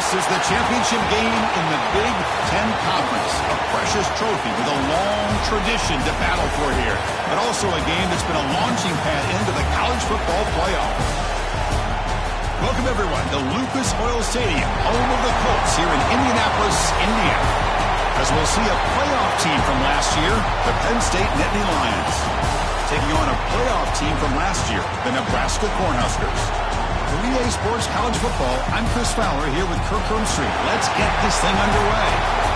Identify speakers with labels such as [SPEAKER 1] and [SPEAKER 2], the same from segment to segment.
[SPEAKER 1] This is the championship game in the Big Ten Conference. A precious trophy with a long tradition to battle for here. But also a game that's been a launching pad into the college football playoff. Welcome, everyone, to Lucas Oil Stadium, home of the Colts here in Indianapolis, Indiana. As we'll see a playoff team from last year, the Penn State Nittany Lions, taking on a playoff team from last year, the Nebraska Cornhuskers. For EA Sports College Football, I'm Chris Fowler here with Kirk Hermstreet. Let's get this thing underway.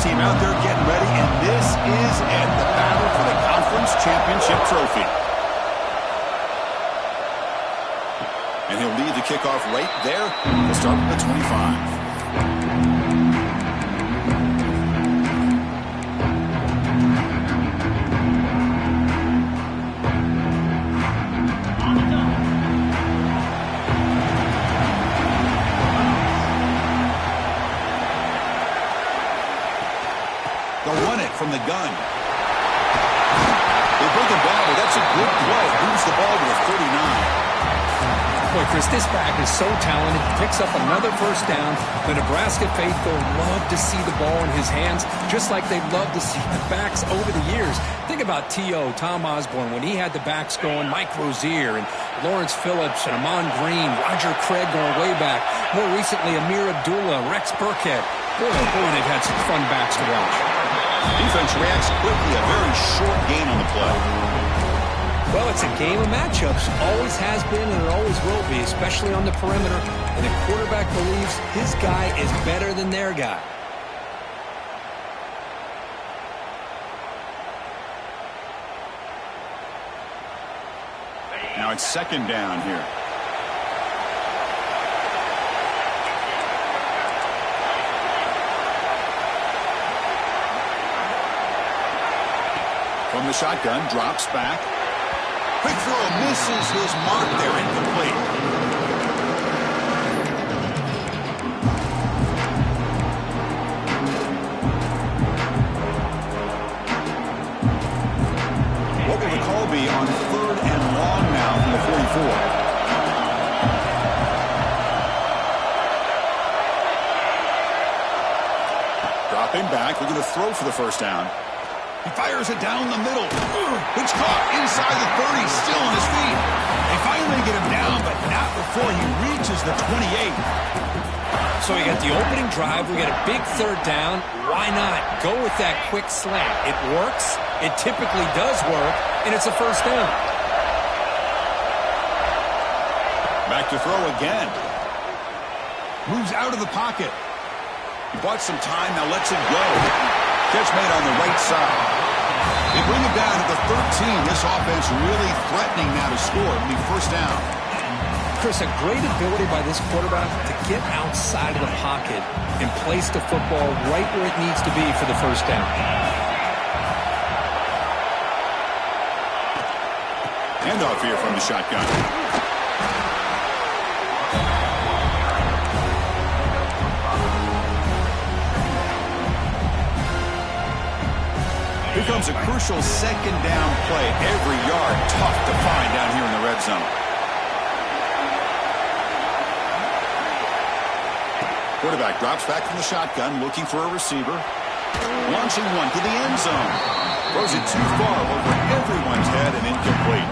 [SPEAKER 1] Team out there getting ready, and this is it, the battle for the conference championship trophy. And he'll lead the kickoff right there. We'll start with the 25. From the gun. They bring him down, but that's a good play. Moves the ball to the 39.
[SPEAKER 2] Boy, Chris, this back is so talented. He picks up another first down. The Nebraska faithful love to see the ball in his hands, just like they've loved to see the backs over the years. Think about T.O., Tom Osborne, when he had the backs going, Mike Rozier and Lawrence Phillips and Amon Green, Roger Craig going way back. More recently, Amir Abdullah, Rex Burkhead. Boy, they've had some fun backs to watch.
[SPEAKER 1] Defense reacts quickly, a very short gain on the play.
[SPEAKER 2] Well, it's a game of matchups. Always has been and it always will be, especially on the perimeter. And the quarterback believes his guy is better than their guy.
[SPEAKER 1] Now it's second down here. From the shotgun, drops back. Quick throw, misses his mark there, incomplete. What will the call be on 3rd and long now from the 44? Dropping back, looking to throw for the first down. He fires it down the middle. It's caught inside the 30, still on his feet. They finally get him down, but not before he reaches the 28.
[SPEAKER 2] So we got the opening drive. We got a big 3rd down. Why not go with that quick slant? It works. It typically does work, and it's a first down.
[SPEAKER 1] Back to throw again. Moves out of the pocket. He bought some time, now lets it go. Catch made on the right side. They bring it down to the 13. This offense really threatening now to score. It'll be first down.
[SPEAKER 2] Chris, a great ability by this quarterback to get outside of the pocket and place the football right where it needs to be for the first down.
[SPEAKER 1] Handoff here from the shotgun. Here comes a crucial second down play. Every yard tough to find down here in the red zone. Quarterback drops back from the shotgun, looking for a receiver. Launching one to the end zone. Throws it too far over everyone's head and incomplete.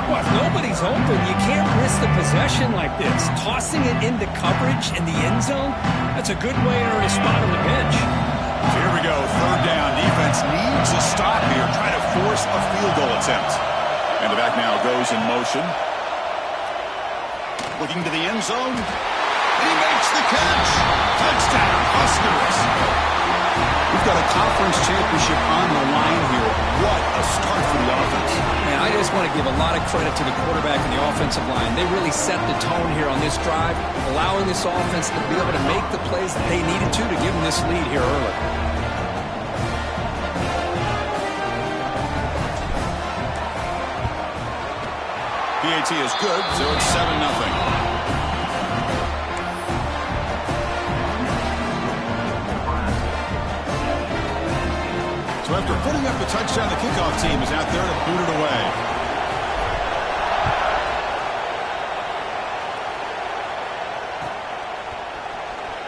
[SPEAKER 2] Well, if nobody's open, you can't risk the possession like this. Tossing it into coverage in the end zone, that's a good way to earn a spot on the bench.
[SPEAKER 1] So here we go, 3rd down. Defense needs a stop here, trying to force a field goal attempt. And the back now goes in motion. Looking to the end zone. And he makes the catch. Touchdown, Huskers. We've got a conference championship on the line here. what a start for the offense.
[SPEAKER 2] Man, I just want to give a lot of credit to the quarterback and the offensive line. They really set the tone here on this drive, allowing this offense to be able to make the plays that they needed to give them this lead here early.
[SPEAKER 1] PAT is good, so it's 7-0. So after putting up the touchdown, the kickoff team is out there to boot it away.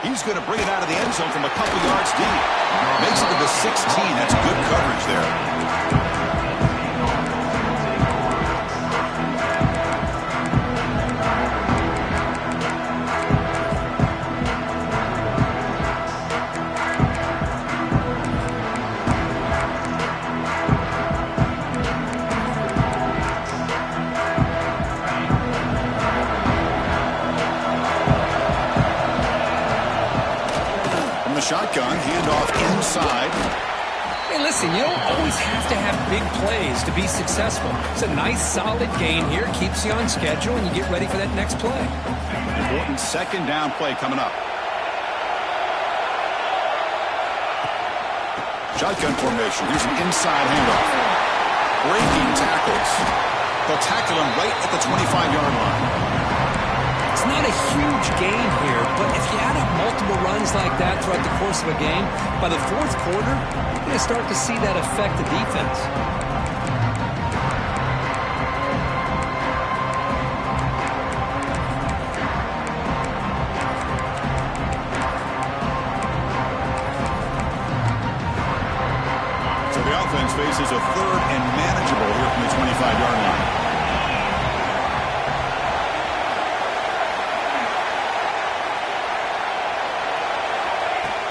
[SPEAKER 1] He's going to bring it out of the end zone from a couple yards deep. Makes it to the 16. That's good coverage there. Shotgun, handoff inside.
[SPEAKER 2] Hey, listen, you don't always have to have big plays to be successful. It's a nice, solid gain here. Keeps you on schedule, and you get ready for that next play.
[SPEAKER 1] Important second down play coming up. Shotgun formation. Here's an inside handoff. Breaking tackles. They'll tackle him right at the 25-yard line.
[SPEAKER 2] It's not a huge gain here, but if you add up multiple runs like that throughout the course of a game, by the fourth quarter, you're going to start to see that affect the defense.
[SPEAKER 1] So the offense faces a third and manageable here from the 25-yard line.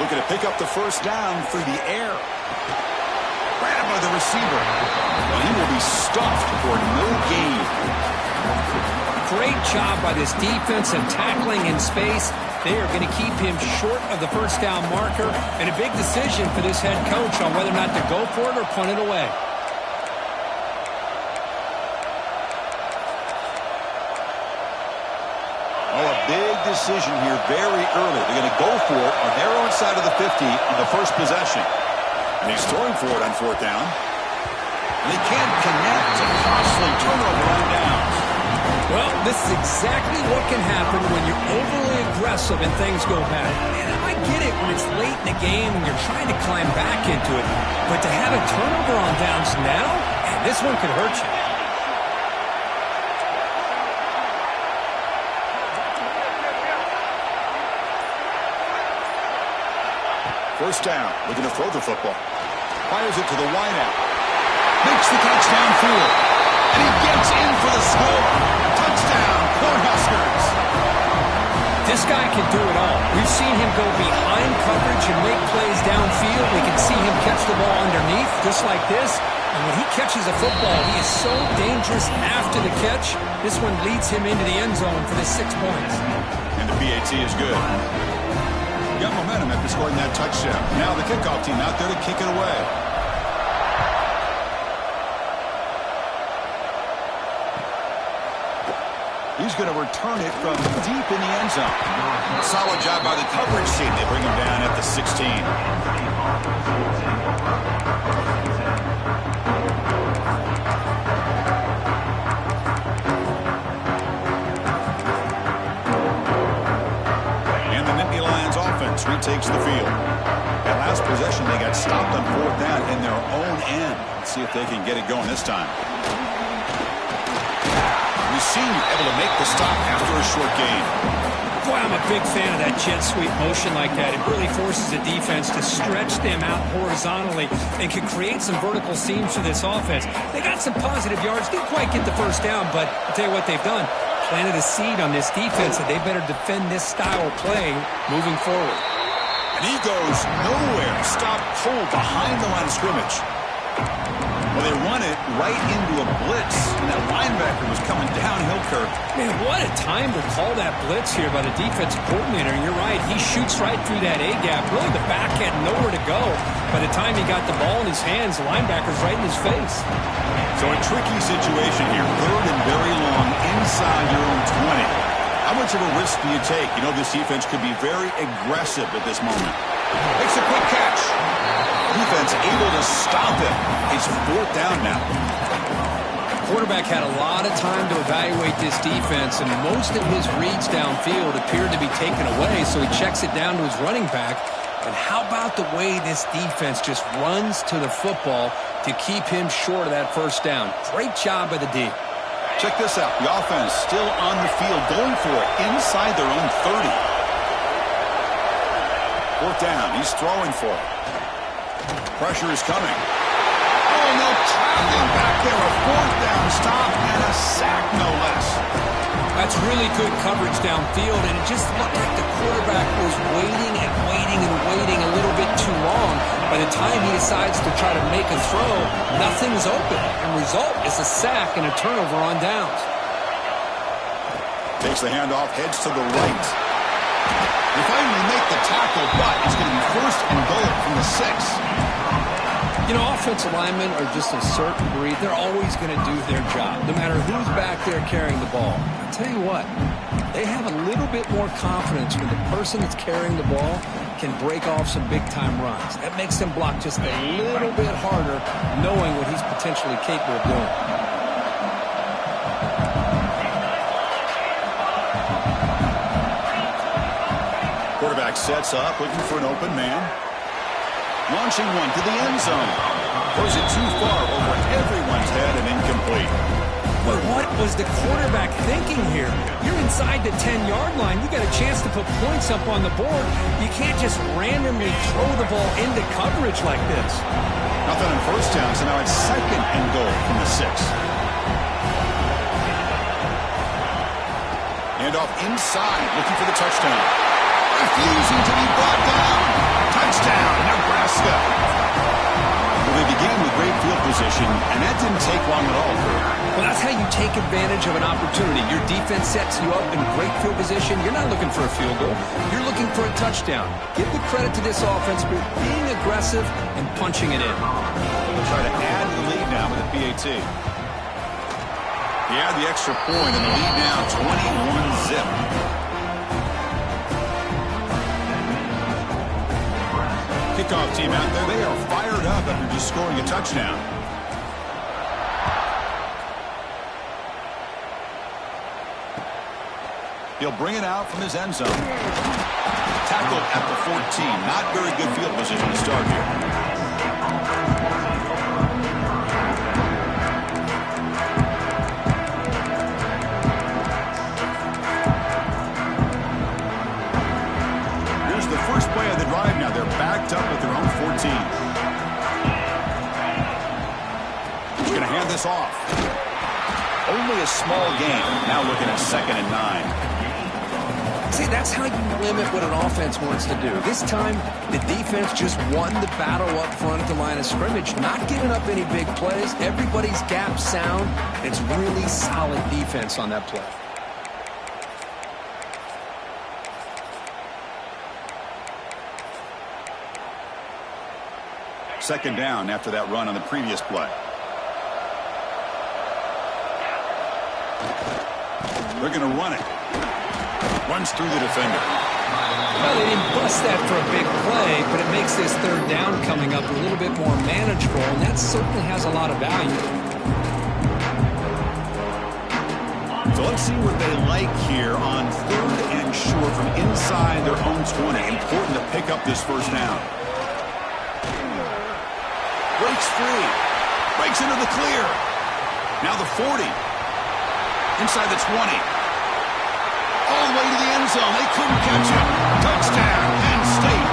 [SPEAKER 1] Looking to pick up the first down through the air. Grabbed by the receiver. Well, he will be stuffed for no gain.
[SPEAKER 2] Great job by this defense of tackling in space. They are going to keep him short of the first down marker. And a big decision for this head coach on whether or not to go for it or punt it away.
[SPEAKER 1] Oh, a big decision here very early. They're going to go for it on their own side of the 50 on the first possession. And he's throwing for it on fourth down. And they can't connect. A costly turnover on downs.
[SPEAKER 2] Well, this is exactly what can happen when you're overly aggressive and things go bad. And I get it when it's late in the game and you're trying to climb back into it. But to have a turnover on downs now, man, this one could hurt you.
[SPEAKER 1] First down, looking to throw the football. Fires it to the wideout. Makes the catch downfield. And he gets in for the score. Touchdown, Cornhuskers.
[SPEAKER 2] This guy can do it all. We've seen him go behind coverage and make plays downfield. We can see him catch the ball underneath, just like this. And when he catches a football, he is so dangerous after the catch. This one leads him into the end zone for the 6 points.
[SPEAKER 1] And the PAT is good. Got momentum after scoring that touchdown. Now the kickoff team out there to kick it away. He's going to return it from deep in the end zone. Solid job by the coverage team. They bring him down at the 16. Retakes the field. That last possession, they got stopped on fourth down in their own end. Let's see if they can get it going this time. We've seen you able to make the stop after a short gain.
[SPEAKER 2] Boy, I'm a big fan of that jet sweep motion like that. It really forces the defense to stretch them out horizontally and can create some vertical seams for this offense. They got some positive yards. Didn't quite get the first down, but I'll tell you what they've done. Planted a seed on this defense that they better defend this style of play moving forward.
[SPEAKER 1] And he goes nowhere. Stopped cold behind the line of scrimmage. Well, they run it right into a blitz, and that linebacker was coming downhill, Kirk.
[SPEAKER 2] Man, what a time to call that blitz here by the defensive coordinator. And you're right, he shoots right through that A-gap. Really, the back had nowhere to go. By the time he got the ball in his hands, the linebacker's right in his face.
[SPEAKER 1] So a tricky situation here. 3rd and very long inside your own 20. How much of a risk do you take? You know, this defense could be very aggressive at this moment. Makes a quick catch. Defense able to stop it. It's 4th down now.
[SPEAKER 2] The quarterback had a lot of time to evaluate this defense, and most of his reads downfield appeared to be taken away, so he checks it down to his running back. And how about the way this defense just runs to the football to keep him short of that 1st down? Great job by the D.
[SPEAKER 1] Check this out. The offense still on the field, going for it inside their own 30. 4th down. He's throwing for it. Pressure is coming. Oh, no traveling back there. A 4th down stop and a sack, no less.
[SPEAKER 2] That's really good coverage downfield, and it just looked like the quarterback was waiting and waiting and waiting a little bit too long. By the time he decides to try to make a throw, nothing's open. And result is a sack and a turnover on downs.
[SPEAKER 1] Takes the handoff, heads to the right. They finally make the tackle, but it's going to be 1st and goal from the 6.
[SPEAKER 2] You know, offensive linemen are just a certain breed. They're always going to do their job, no matter who's back there carrying the ball. I'll tell you what, they have a little bit more confidence when the person that's carrying the ball can break off some big-time runs. That makes them block just a little bit harder, knowing what he's potentially capable of doing.
[SPEAKER 1] Quarterback sets up, looking for an open man. Launching one to the end zone. Throws it too far over everyone's head and incomplete.
[SPEAKER 2] But what was the quarterback thinking here? You're inside the 10-yard line. You got a chance to put points up on the board. You can't just randomly throw the ball into coverage like this.
[SPEAKER 1] Nothing on 1st down, so now it's 2nd and goal from the 6. Handoff inside, looking for the touchdown. Refusing to be brought down. Touchdown, Nebraska. Well, they began with great field position, and that didn't take long at all.
[SPEAKER 2] Well, that's how you take advantage of an opportunity. Your defense sets you up in great field position. You're not looking for a field goal. You're looking for a touchdown. Give the credit to this offense for being aggressive and punching it in.
[SPEAKER 1] They'll try to add to the lead now with a PAT. He had the extra point, and the lead now 21-zip. Kickoff team out there, they are fired up after just scoring a touchdown. He'll bring it out from his end zone. Tackled at the 14. Not very good field position to start here. First play of the drive now. They're backed up at their own 14. He's going to hand this off. Only a small gain. Now looking at 2nd and 9.
[SPEAKER 2] See, that's how you limit what an offense wants to do. This time, the defense just won the battle up front at the line of scrimmage, not giving up any big plays. Everybody's gap sound. It's really solid defense on that play.
[SPEAKER 1] 2nd down after that run on the previous play. They're going to run it. Runs through the defender.
[SPEAKER 2] Well, they didn't bust that for a big play, but it makes this 3rd down coming up a little bit more manageable, and that certainly has a lot of value.
[SPEAKER 1] So let's see what they like here on 3rd and short from inside their own 20. Important to pick up this 1st down. Breaks free. Breaks into the clear. Now the 40. Inside the 20. All the way to the end zone. They couldn't catch him. Touchdown, Penn State.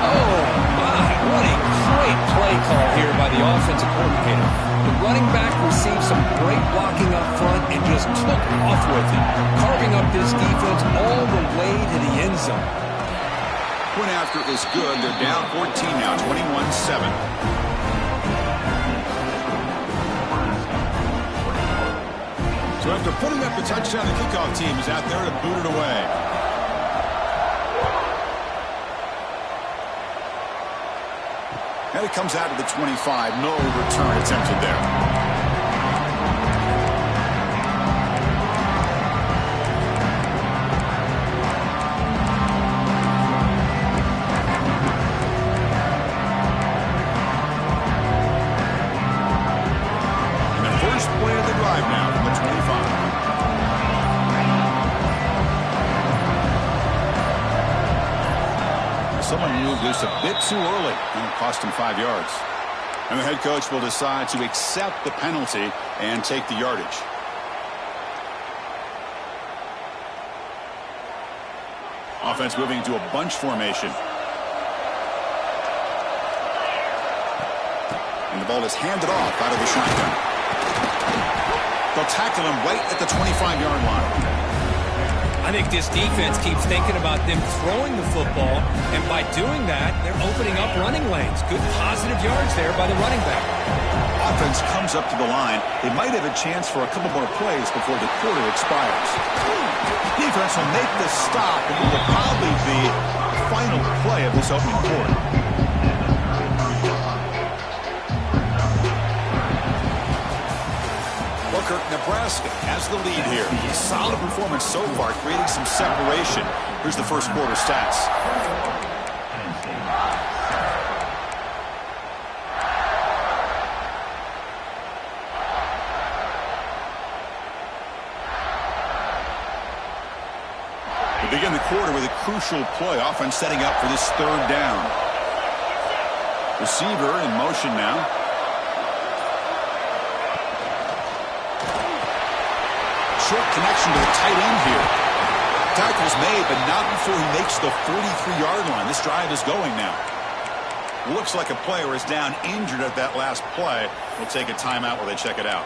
[SPEAKER 2] Oh, my. What a great play call here by the offensive coordinator. The running back received some great blocking up front and just took off with it, carving up this defense all the way to the end zone.
[SPEAKER 1] Point after is good. They're down 14 now, 21-7. So after putting up the touchdown, the kickoff team is out there to boot it away. And it comes out to the 25. No return attempted there. Someone moved this a bit too early, and it cost him 5 yards. And the head coach will decide to accept the penalty and take the yardage. Offense moving to a bunch formation. And the ball is handed off out of the shotgun. They'll tackle him right at the 25-yard line.
[SPEAKER 2] I think this defense keeps thinking about them throwing the football, and by doing that, they're opening up running lanes. Good positive yards there by the running back.
[SPEAKER 1] Offense comes up to the line. They might have a chance for a couple more plays before the quarter expires. Defense will make the stop, and it will probably be the final play of this opening quarter. Nebraska has the lead here. Solid performance so far, creating some separation. Here's the first quarter stats. We begin the quarter with a crucial play. Offense setting up for this third down. Receiver in motion now. Short connection to the tight end here. Tackle's made, but not before he makes the 43-yard line. This drive is going now. Looks like a player is down injured at that last play. We'll take a timeout while they check it out.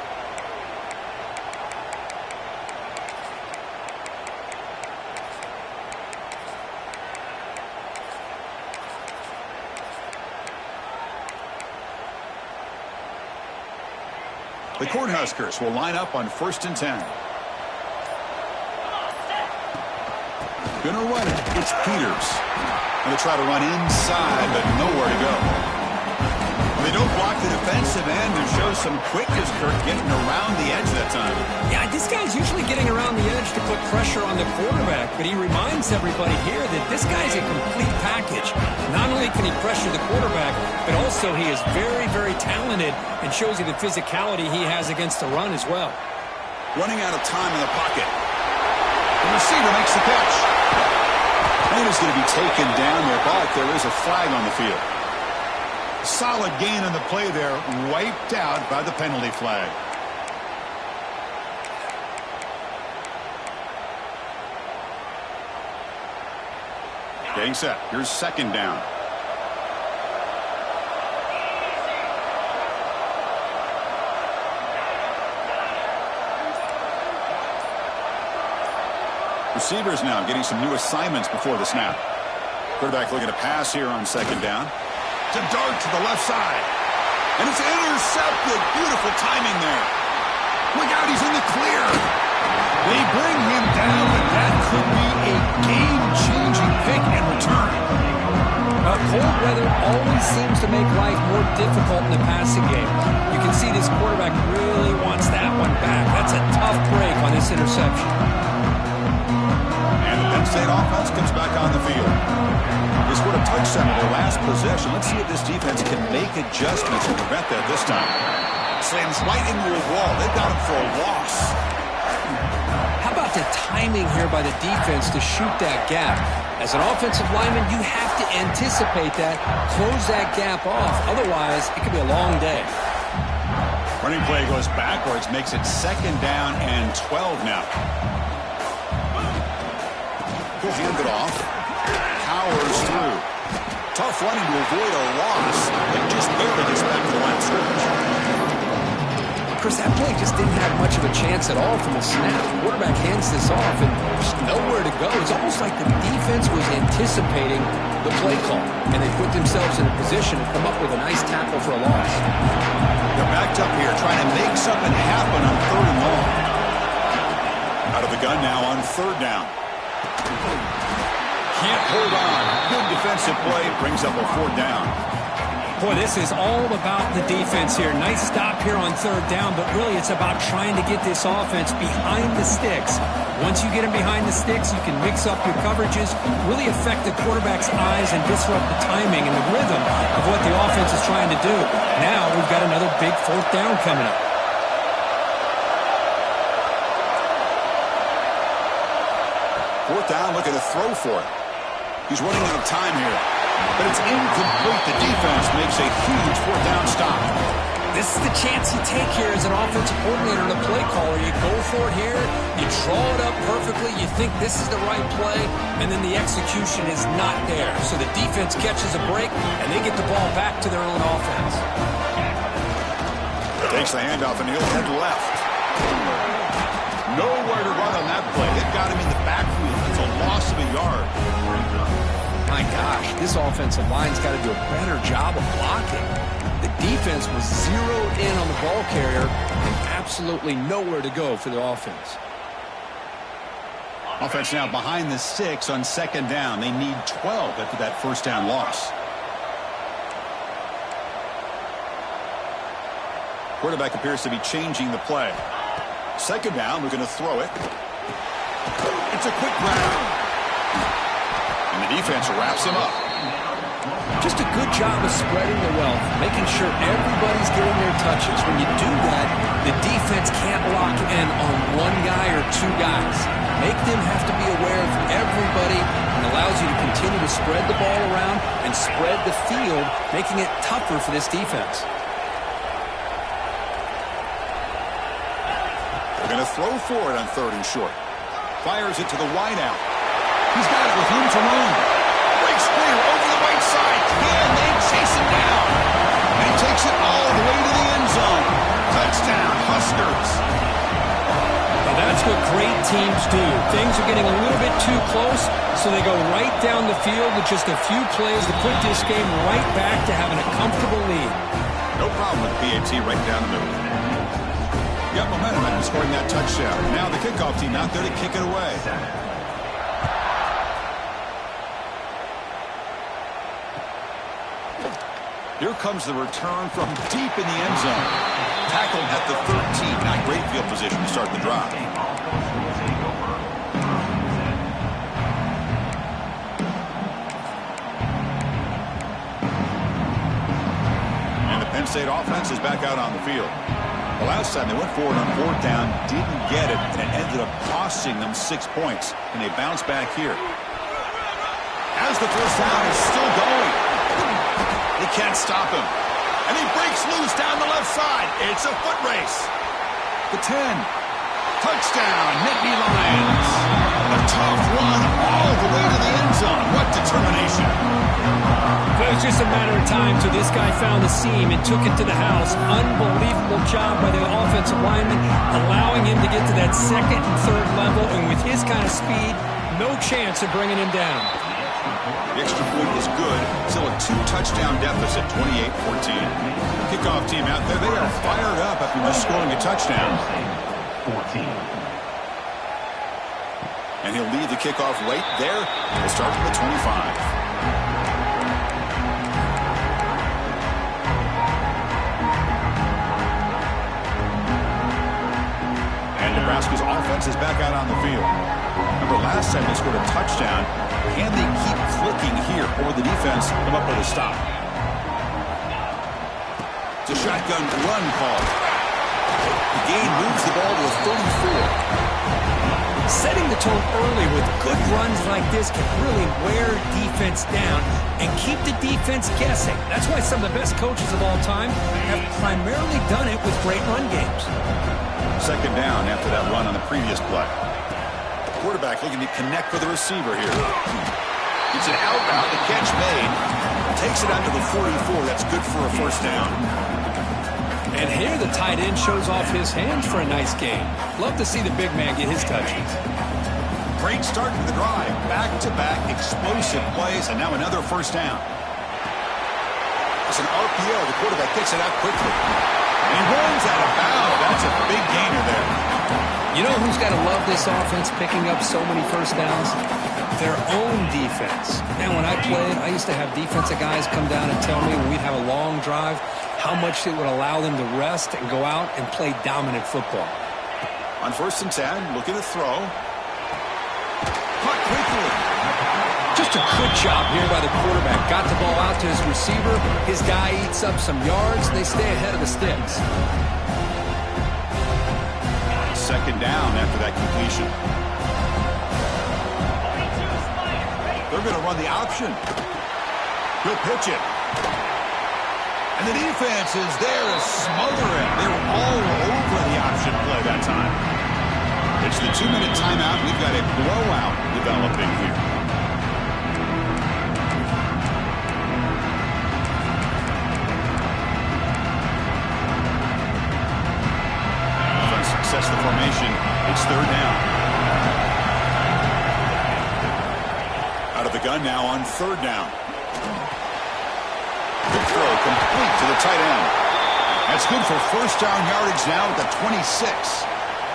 [SPEAKER 1] The Cornhuskers will line up on 1st and 10. Gonna run it. It's Peters. Gonna try to run inside, but nowhere to go. They don't block the defensive end and show some quickness, Kirk, getting around the edge that time.
[SPEAKER 2] Yeah, this guy's usually getting around the edge to put pressure on the quarterback, but he reminds everybody here that this guy's a complete package. Not only can he pressure the quarterback, but also he is very, very talented and shows you the physicality he has against the run as well.
[SPEAKER 1] Running out of time in the pocket. The receiver makes the catch. And he's going to be taken down there, but there is a flag on the field. Solid gain on the play there, wiped out by the penalty flag. Getting set. Here's 2nd down. Receivers now getting some new assignments before the snap. Quarterback looking to pass here on 2nd down. To dart to the left side. And it's intercepted. Beautiful timing there. Look out, he's in the clear. They bring him down, but that could be a game-changing pick and return.
[SPEAKER 2] Cold weather always seems to make life more difficult in the passing game. You can see this quarterback really wants that one back. That's a tough break on this interception.
[SPEAKER 1] And the Penn State offense comes back on the field. They scored a touchdown in their last possession. Let's see if this defense can make adjustments and prevent that this time. Slams right into a wall. They've got him for a loss.
[SPEAKER 2] How about the timing here by the defense to shoot that gap? As an offensive lineman, you have to anticipate that, close that gap off. Otherwise, it could be a long day.
[SPEAKER 1] Running play goes backwards, makes it 2nd down and 12 now. He'll hand it off. Powers through. Tough running to avoid a loss. It just barely gets back to the line of scrimmage.
[SPEAKER 2] Chris, that play just didn't have much of a chance at all from the snap. The quarterback hands this off and just nowhere to go. It's almost like the defense was anticipating the play call, and they put themselves in a position to come up with a nice tackle for a loss.
[SPEAKER 1] They're backed up here trying to make something happen on 3rd and long. the gun now on third down. Can't hold on. Good defensive play. Brings up a fourth down.
[SPEAKER 2] Boy, this is all about the defense here. Nice stop here on third down, but really it's about trying to get this offense behind the sticks. Once you get them behind the sticks, you can mix up your coverages, really affect the quarterback's eyes and disrupt the timing and the rhythm of what the offense is trying to do. Now we've got another big fourth down coming up.
[SPEAKER 1] Fourth down, looking to throw for it. He's running out of time here, but it's incomplete. The defense makes a huge fourth down stop.
[SPEAKER 2] This is the chance you take here as an offensive coordinator and a play caller. You go for it here, you draw it up perfectly, you think this is the right play, and then the execution is not there. So the defense catches a break, and they get the ball back to their own offense.
[SPEAKER 1] Takes the handoff, and he'll head left. Nowhere to run on that play. They've got him in the backfield. It's a loss of a yard.
[SPEAKER 2] My gosh, this offensive line's got to do a better job of blocking. The defense was zeroed in on the ball carrier and absolutely nowhere to go for the offense.
[SPEAKER 1] Offense now behind the 6 on second down. They need 12 after that first down loss. Quarterback appears to be changing the play. Second down, we're going to throw it. It's a quick grab. And the defense wraps him up.
[SPEAKER 2] Just a good job of spreading the wealth, making sure everybody's getting their touches. When you do that, the defense can't lock in on one guy or two guys. Make them have to be aware of everybody and allows you to continue to spread the ball around and spread the field, making it tougher for this defense.
[SPEAKER 1] They're going to throw for it on third and short. Fires it to the wideout. He's got it with room to run. Breaks clear over the right side. Can they chase him down? And he takes it all the way to the end zone. Touchdown, Huskers.
[SPEAKER 2] Now that's what great teams do. Things are getting a little bit too close, so they go right down the field with just a few plays to put this game right back to having a comfortable lead.
[SPEAKER 1] No problem with PAT right down the middle. Got momentum after scoring that touchdown. Now the kickoff team out there to kick it away. Here comes the return from deep in the end zone. Tackled at the 13. Not great field position to start the drive. And the Penn State offense is back out on the field. The last time they went forward on fourth down, didn't get it, and it ended up costing them 6 points. And they bounce back here. As the first down is still going. They can't stop him. And he breaks loose down the left side. It's a foot race. The 10. Touchdown, Nittany Lions. A tough run all the way to the end zone. What determination.
[SPEAKER 2] It was just a matter of time till this guy found the seam and took it to the house. Unbelievable job by the offensive lineman, allowing him to get to that second and third level. And with his kind of speed, no chance of bringing him down.
[SPEAKER 1] The extra point is good. Still a 2-touchdown deficit, 28-14. Kickoff team out there, they are fired up after just scoring a touchdown. 14. And he'll lead the kickoff right there. We'll start from the 25. Nebraska's offense is back out on the field. Remember, last time they scored a touchdown. Can they keep clicking here, or the defense come up with a stop? It's a shotgun run call. The game moves the ball to a 34.
[SPEAKER 2] Setting the tone early with good runs like this can really wear defense down and keep the defense guessing. That's why some of the best coaches of all time have primarily done it with great run games.
[SPEAKER 1] Second down after that run on the previous play. Quarterback looking to connect with the receiver here. It's an outbound, the catch made. Takes it out to the 44. That's good for a first down.
[SPEAKER 2] And here the tight end shows off his hands for a nice game. Love to see the big man get his touches.
[SPEAKER 1] Great start to the drive. Back-to-back explosive plays, and now another first down. It's an RPO. The quarterback kicks it out quickly. And he runs out of bounds. That's a big gainer there.
[SPEAKER 2] You know who's got to love this offense picking up so many first downs? Their own defense. Man, when I played, I used to have defensive guys come down and tell me when we'd have a long drive how much it would allow them to rest and go out and play dominant football.
[SPEAKER 1] On 1st and 10, looking to throw. Caught quickly.
[SPEAKER 2] Just a good job here by the quarterback. Got the ball out to his receiver. His guy eats up some yards. They stay ahead of the sticks.
[SPEAKER 1] 2nd down after that completion. They're going to run the option. He'll pitch it. And the defense is there to smother it. They were all over the option play that time. It's the 2-minute timeout. We've got a blowout developing here. Success the formation. It's 3rd down. Out of the gun now on 3rd down. Good throw, complete to the tight end. That's good for 1st down yardage now at the 26.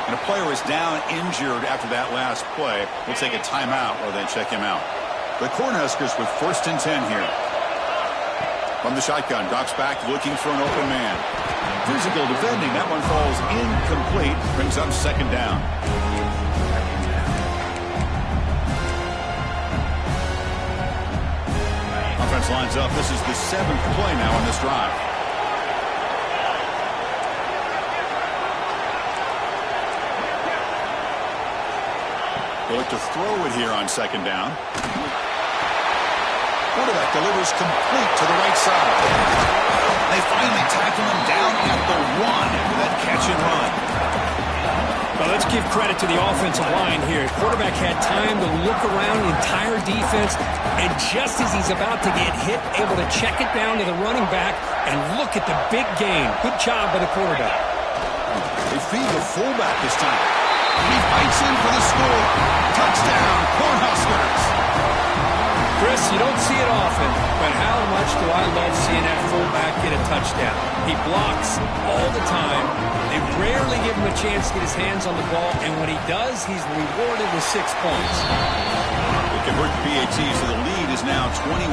[SPEAKER 1] And a player is down injured after that last play. We'll take a timeout or then check him out. The Cornhuskers with 1st and 10 here. From the shotgun, drops back looking for an open man. Physical defending. That one falls incomplete. Brings up 2nd down. Offense lines up. This is the 7th play now on this drive. They look to throw it here on 2nd down. Quarterback delivers complete to the right side. They finally tackle him down at the 1 after that catch and run.
[SPEAKER 2] Well, let's give credit to the offensive line here. Quarterback had time to look around the entire defense, and just as he's about to get hit, able to check it down to the running back, and look at the big gain. Good job by the quarterback.
[SPEAKER 1] They feed the fullback this time. He fights in for the score. Touchdown, Cornhuskers.
[SPEAKER 2] Chris, you don't see it often, but how much do I love seeing that fullback get a touchdown? He blocks all the time. They rarely give him a chance to get his hands on the ball, and when he does, he's rewarded with 6 points.
[SPEAKER 1] They convert the PAT, so the lead is now 21.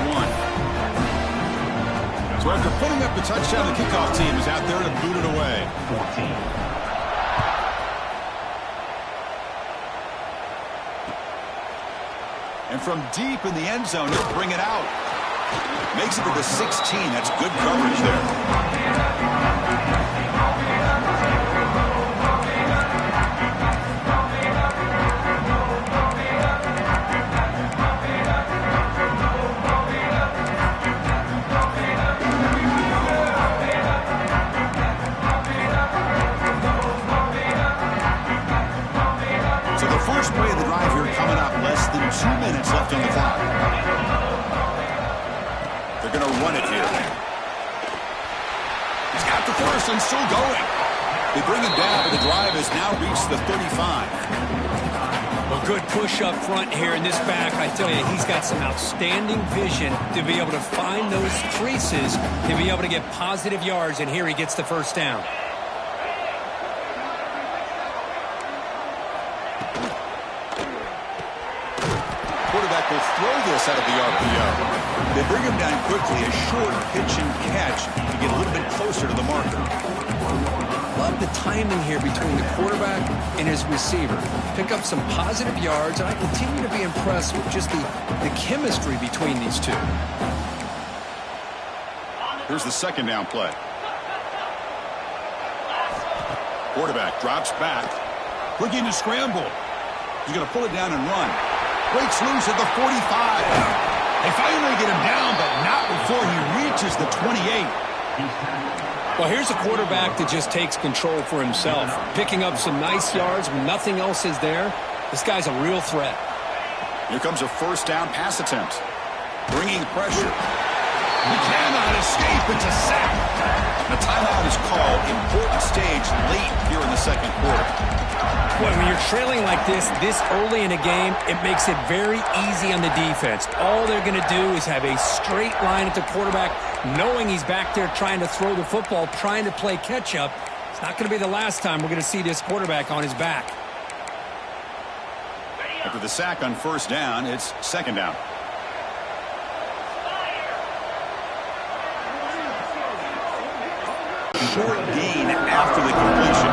[SPEAKER 1] So after putting up the touchdown, the kickoff team is out there to boot it away. 14. And from deep in the end zone, he'll bring it out. Makes it to the 16. That's good coverage there. First play of the drive here coming up. Less than 2 minutes left on the clock. They're going to run it here. He's got the first and still going. They bring him down, but the drive has now reached the 35.
[SPEAKER 2] A good push up front here in this back. I tell you, he's got some outstanding vision to be able to find those creases, to be able to get positive yards, and here he gets the 1st down.
[SPEAKER 1] Quarterback will throw this out of the RPO. They bring him down quickly, a short pitch and catch to get a little bit closer to the marker.
[SPEAKER 2] Love the timing here between the quarterback and his receiver. Pick up some positive yards, and I continue to be impressed with just the chemistry between these two.
[SPEAKER 1] Here's the 2nd down play. Quarterback drops back, looking to scramble. He's going to pull it down and run. Breaks loose at the 45. They finally get him down, but not before he reaches the 28.
[SPEAKER 2] Well, here's a quarterback that just takes control for himself. Picking up some nice yards when nothing else is there. This guy's a real threat.
[SPEAKER 1] Here comes a 1st down pass attempt. Bringing pressure. He cannot escape. It's a sack. The timeout is called. Important stage late here in the 2nd quarter.
[SPEAKER 2] Boy, when you're trailing like this early in a game, it makes it very easy on the defense. All they're going to do is have a straight line at the quarterback, knowing he's back there trying to throw the football, trying to play catch-up. It's not going to be the last time we're going to see this quarterback on his back.
[SPEAKER 1] After the sack on first down, it's second down. Short gain after the completion.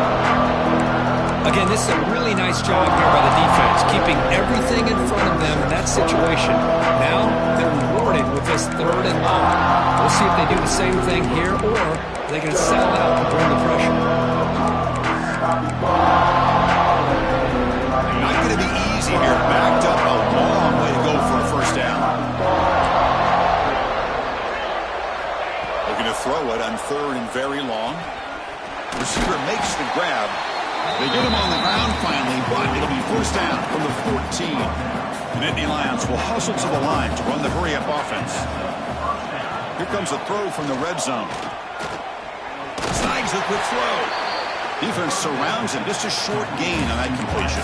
[SPEAKER 2] Again, this is a really nice job here by the defense, keeping everything in front of them in that situation. Now they're rewarded with this 3rd and long. We'll see if they do the same thing here, or are they going to sell out and bring the pressure.
[SPEAKER 1] Not going to be easy here. Backed up a long way to go for a first down. Looking to throw it on 3rd and very long. Receiver makes the grab. They get him on the ground finally, but it'll be first down from the 14. The Nittany Lions will hustle to the line to run the hurry-up offense. Here comes a throw from the red zone. Snags a quick throw. Defense surrounds him. Just a short gain on that completion.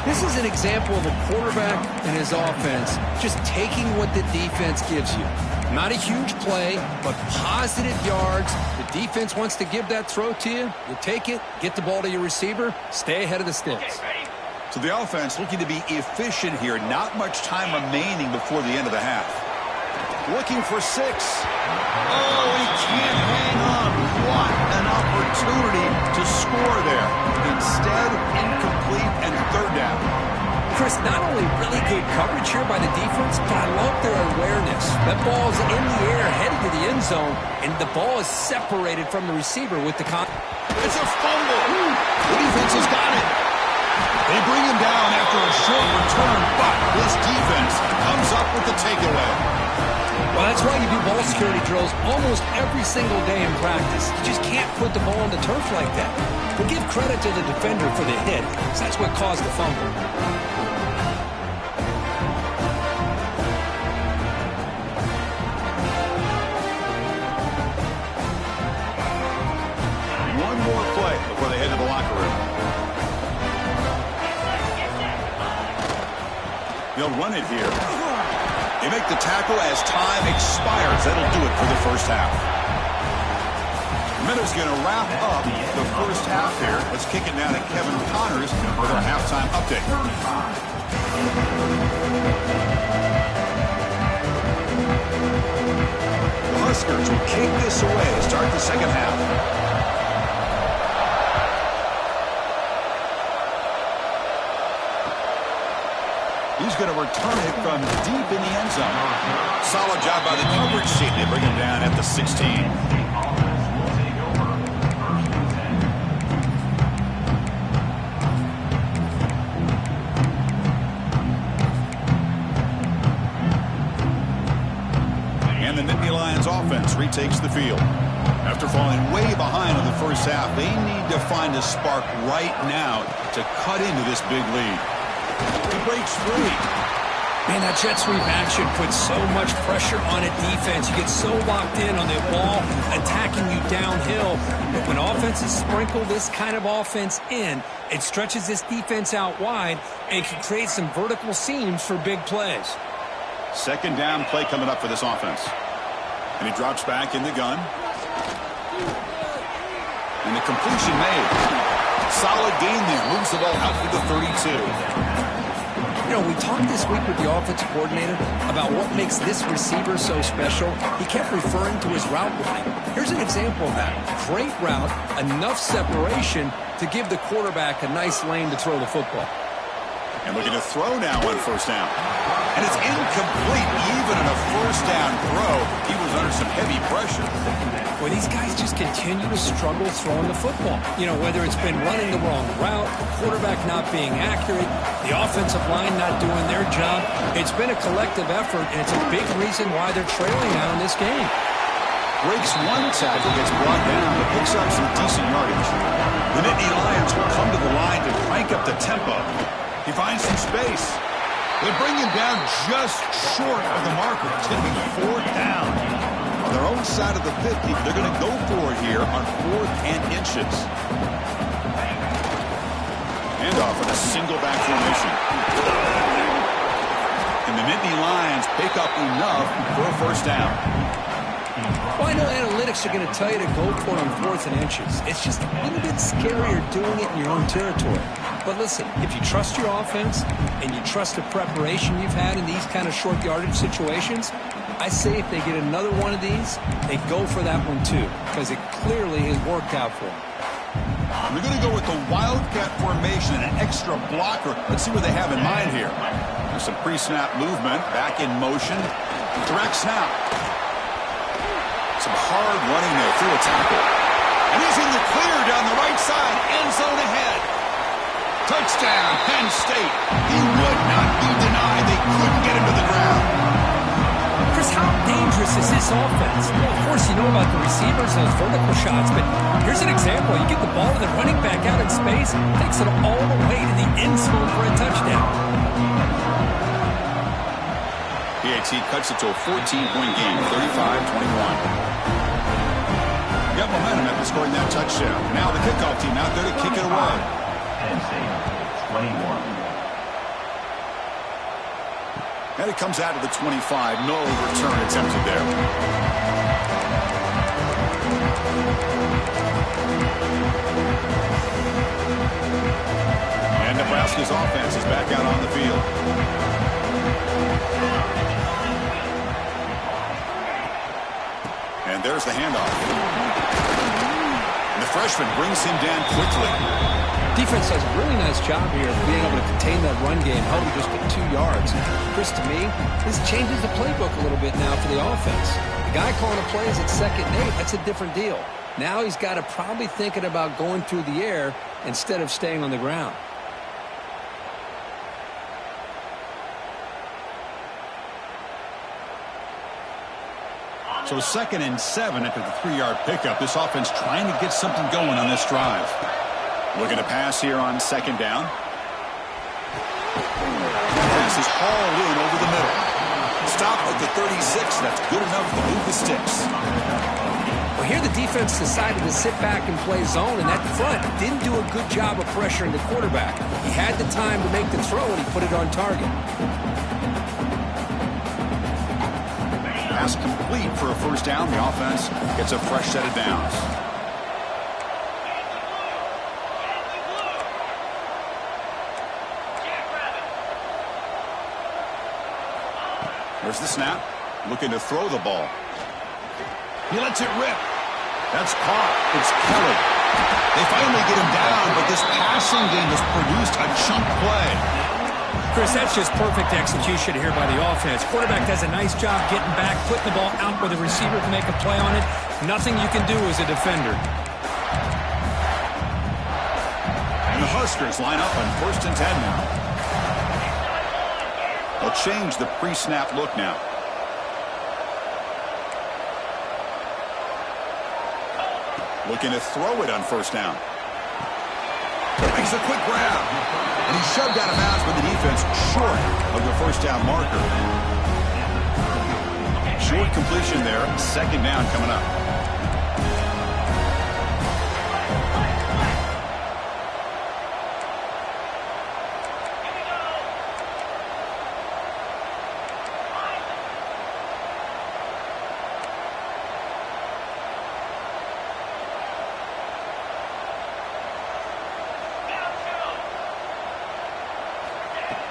[SPEAKER 2] This is an example of a quarterback and his offense just taking what the defense gives you. Not a huge play, but positive yards. The defense wants to give that throw to you. You take it, get the ball to your receiver, stay ahead of the sticks.
[SPEAKER 1] So the offense looking to be efficient here. Not much time remaining before the end of the half. Looking for 6. Oh, he can't hang on. What an opportunity to score there. Instead, incomplete and 3rd down.
[SPEAKER 2] Chris, not only really good coverage here by the defense, but I love their awareness. That ball's in the air, headed to the end zone, and the ball is separated from the receiver with the
[SPEAKER 1] It's a fumble. The defense has got it. They bring him down after a short return, but this defense comes up with the takeaway.
[SPEAKER 2] Well, that's why you do ball security drills almost every single day in practice. You just can't put the ball on the turf like that. But give credit to the defender for the hit, because that's what caused the fumble.
[SPEAKER 1] One more play before they head to the locker room. They'll run it here. They make the tackle as time expires. That'll do it for the first half. Minute's going to wrap up the first half here. Let's kick it now to Kevin Connors with our halftime update. The Huskers will kick this away to start the second half. He's going to return it from deep in the end zone. Solid job by the coverage team. They bring him down at the 16. And the Nittany Lions offense retakes the field. After falling way behind in the first half, they need to find a spark right now to cut into this big lead. He breaks free.
[SPEAKER 2] Man, that jet sweep action puts so much pressure on a defense. You get so locked in on the ball attacking you downhill. But when offenses sprinkle this kind of offense in, it stretches this defense out wide and can create some vertical seams for big plays.
[SPEAKER 1] Second down play coming up for this offense. And he drops back in the gun. And the completion made. Solid gain there. Moves the ball out to the 32.
[SPEAKER 2] You know, we talked this week with the offensive coordinator about what makes this receiver so special. He kept referring to his route running. Here's an example of that. Great route, enough separation to give the quarterback a nice lane to throw the football.
[SPEAKER 1] And looking to throw now on first down. And it's incomplete. Even in a first down throw, he was under some heavy pressure.
[SPEAKER 2] Well, these guys just continue to struggle throwing the football. You know, whether it's been running the wrong route, the quarterback not being accurate, the offensive line not doing their job. It's been a collective effort, and it's a big reason why they're trailing now in this game.
[SPEAKER 1] Breaks one tackle, gets brought down, but picks up some decent yardage. The Nittany Lions will come to the line to crank up the tempo. He finds some space. They bring him down just short of the marker. It's going to be 4th down. On their own side of the 50, they're going to go for it here on 4th and inches. Handoff with a single back formation. And the Nittany Lions pick up enough for a first down.
[SPEAKER 2] Well, I know analytics are going to tell you to go for it on 4th and inches. It's just a little bit scarier doing it in your own territory. But listen, if you trust your offense and you trust the preparation you've had in these kind of short yardage situations, I say if they get another one of these, they go for that one too, because it clearly has worked out for them.
[SPEAKER 1] We're going to go with the Wildcat formation and an extra blocker. Let's see what they have in mind here. There's some pre-snap movement, back in motion, direct snap. Some hard running there through a tackle. And he's in the clear down the right side, end zone ahead. Touchdown, Penn State. He would not be denied. They couldn't get him to the ground.
[SPEAKER 2] Chris, how dangerous is this offense? Well, of course, you know about the receivers, those vertical shots, but here's an example. You get the ball to the running back out in space, takes it all the way to the end zone for a touchdown.
[SPEAKER 1] PAT cuts it to a 14-point game, 35-21. Got momentum after scoring that touchdown. Now the kickoff team out there to kick it away.
[SPEAKER 3] Penn State, 21.
[SPEAKER 1] And it comes out of the 25. No return attempted there. And Nebraska's offense is back out on the field. And there's the handoff. And the freshman brings him down quickly.
[SPEAKER 2] Defense does a really nice job here of being able to contain that run game, held him just with 2 yards. Chris, to me, this changes the playbook a little bit now for the offense. The guy calling the plays at 2nd and 8, that's a different deal. Now he's got to probably thinking about going through the air instead of staying on the ground.
[SPEAKER 1] So 2nd and 7 after the 3-yard pickup. This offense trying to get something going on this drive. Looking to pass here on 2nd down. Pass is hauled in over the middle. Stop at the 36. That's good enough to move the sticks.
[SPEAKER 2] Well, here the defense decided to sit back and play zone, and that front didn't do a good job of pressuring the quarterback. He had the time to make the throw, and he put it on target.
[SPEAKER 1] Pass complete for a first down. The offense gets a fresh set of downs. There's the snap. Looking to throw the ball. He lets it rip. That's caught. It's Kelly. They finally get him down, but this passing game has produced a chunk play.
[SPEAKER 2] Chris, that's just perfect execution here by the offense. Quarterback does a nice job getting back, putting the ball out where the receiver can make a play on it. Nothing you can do as a defender.
[SPEAKER 1] And the Huskers line up on 1st and 10 now. They'll change the pre-snap look now. Looking to throw it on 1st down. Makes a quick grab. And he's shoved out of bounds with the defense short of the 1st down marker. Short completion there. 2nd down coming up.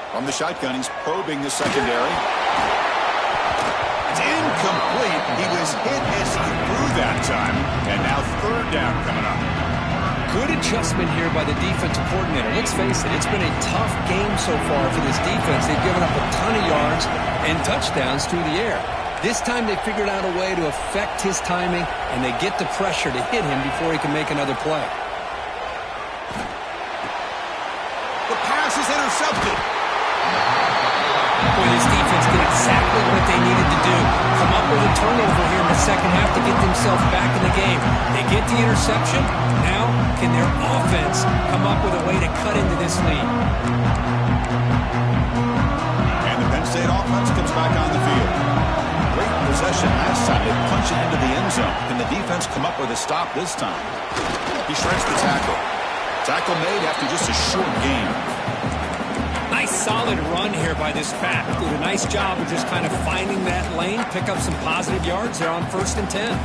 [SPEAKER 1] From the shotgun, he's probing the secondary. It's incomplete. He was hit as he threw that time. And now 3rd down coming up.
[SPEAKER 2] Good adjustment here by the defensive coordinator. Let's face it, it's been a tough game so far for this defense. They've given up a ton of yards and touchdowns through the air. This time they figured out a way to affect his timing, and they get the pressure to hit him before he can make another play.
[SPEAKER 1] The pass is intercepted.
[SPEAKER 2] Boy, this defense did exactly what they needed to do. Come up with a turnover here in the 2nd half to get themselves back in the game. They get the interception. Now, can their offense come up with a way to cut into this lead?
[SPEAKER 1] And the Penn State offense comes back on the field. Great possession last time. They punch it into the end zone. Can the defense come up with a stop this time? He shreds the tackle. Tackle made after just a short game.
[SPEAKER 2] Nice solid run here by this back. Did a nice job of just kind of finding that lane, pick up some positive yards there on 1st and 10.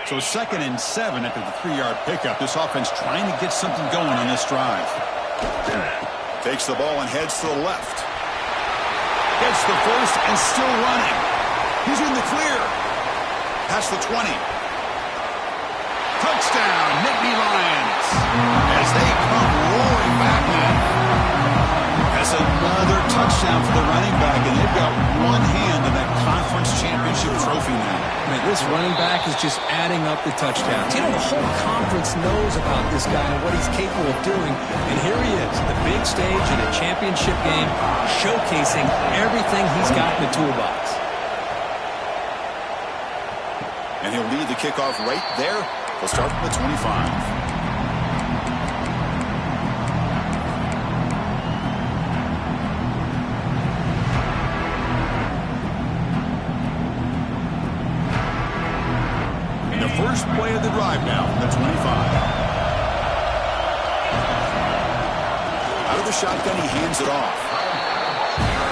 [SPEAKER 1] So 2nd and 7 after the 3-yard pickup. This offense trying to get something going on this drive. Takes the ball and heads to the left. Gets the first and still running. He's in the clear. Past the 20. Touchdown, Nittany Lions. As they come roaring back in. That's another touchdown for the running back, and they've got one hand in that conference championship trophy now.
[SPEAKER 2] Man, this running back is just adding up the touchdowns. You know, the whole conference knows about this guy and what he's capable of doing. And here he is, the big stage in a championship game, showcasing everything he's got in the toolbox.
[SPEAKER 1] And he'll lead the kickoff right there. We'll start from the 25. First play of the drive now from the 25. Out of the shotgun, he hands it off.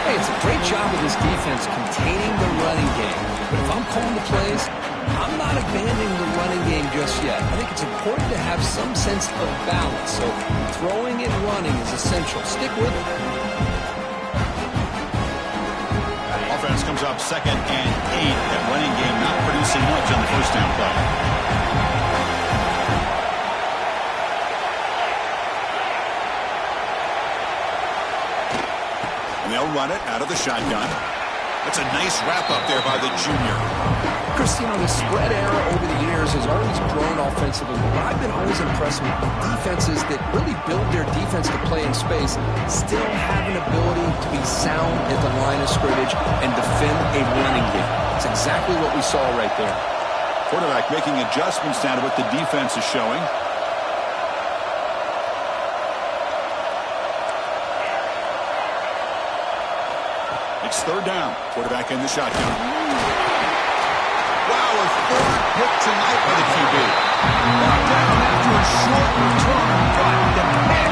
[SPEAKER 2] Hey, it's a great job of this defense containing the running game. But if I'm calling the plays, I'm not abandoning the running game just yet. I think it's important to have some sense of balance. So throwing and running is essential. Stick with it.
[SPEAKER 1] Offense comes up 2nd and 8. That running game not producing much on the first down play. And they'll run it out of the shotgun. That's a nice wrap up there by the junior.
[SPEAKER 2] Chris, you know, the spread era over the years has always grown offensively, but I've been always impressed with defenses that really build their defense to play in space, still have an ability to be sound at the line of scrimmage and defend a running game. It's exactly what we saw right there.
[SPEAKER 1] Quarterback making adjustments down to what the defense is showing. It's 3rd down. Quarterback in the shotgun. Wow, a 3rd pick tonight by the QB. Brought down after a short return, but the pick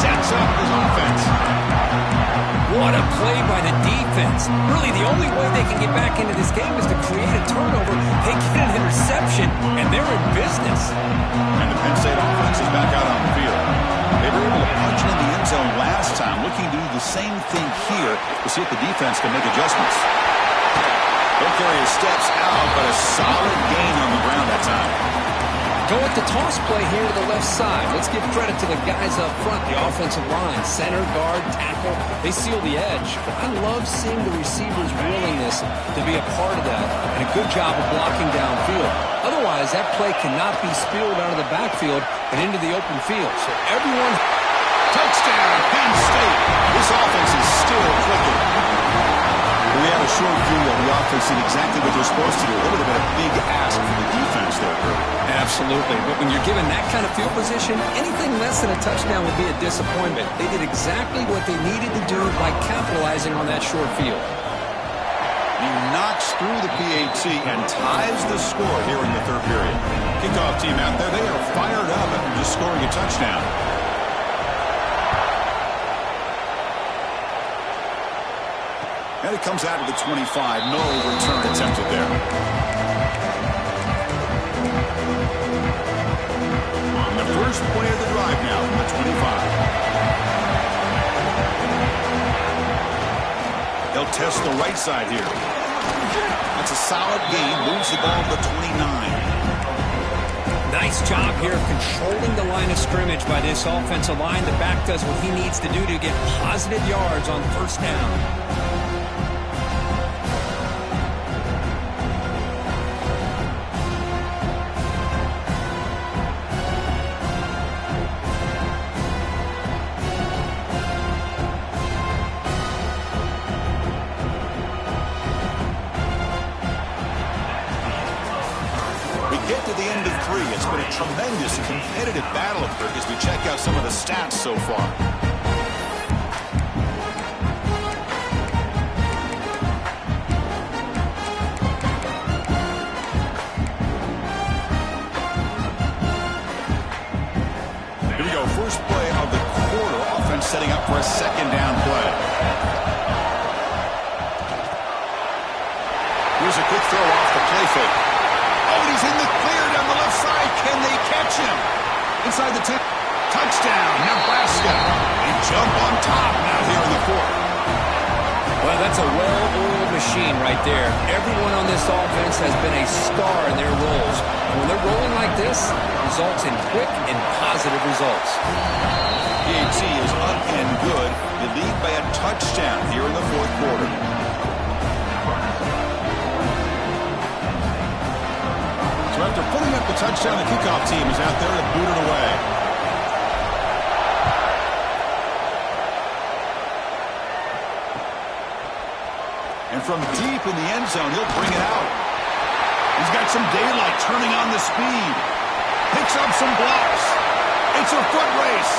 [SPEAKER 1] sets up his offense.
[SPEAKER 2] What a play by the defense. Really, the only way they can get back into this game is to create a turnover. They get an interception, and they're in business.
[SPEAKER 1] And the Penn State offense is back out on the field. They were able to punch it in the end zone last time, looking to do the same thing here to see if the defense can make adjustments. He'll carry his steps out, but a solid gain on the ground that time.
[SPEAKER 2] Go with the toss play here to the left side. Let's give credit to the guys up front, the offensive line, center, guard, tackle. They seal the edge. But I love seeing the receivers' willingness to be a part of that and a good job of blocking downfield. Otherwise, that play cannot be spilled out of the backfield and into the open field. So everyone...
[SPEAKER 1] Touchdown, Penn State. This offense is still clicking. We had a short view of the offense did exactly what they're supposed to do. That would have been a big ask for the defense there, Kurt.
[SPEAKER 2] Absolutely. But when you're given that kind of field position, anything less than a touchdown would be a disappointment. They did exactly what they needed to do by capitalizing on that short field.
[SPEAKER 1] He knocks through the PAT and ties the score here in the 3rd period. Kickoff team out there, they are fired up after just scoring a touchdown. And it comes out of the 25. No return attempted there. On the first play of the drive now from the 25. They'll test the right side here. That's a solid gain. Moves the ball to the 29.
[SPEAKER 2] Nice job here of controlling the line of scrimmage by this offensive line. The back does what he needs to do to get positive yards on first down.
[SPEAKER 1] Get to the end of 3. It's been a tremendous and competitive battle as we check out some of the stats so far. Here we go. First play of the quarter. Offense setting up for a 2nd down play. Here's a quick throw off the play fake. Oh, and he's in the clear down the left side. Can they catch him? Inside the 10. Touchdown, Nebraska. They jump on top now here in the fourth.
[SPEAKER 2] Well, that's a well-oiled machine right there. Everyone on this offense has been a star in their roles. And when they're rolling like this, it results in quick and positive results.
[SPEAKER 1] PAT is up and good. They lead by a touchdown here in the fourth quarter. So after putting up the touchdown, the kickoff team is out there to boot it away. And from deep in the end zone, he'll bring it out. He's got some daylight, turning on the speed. Picks up some blocks. It's a foot race.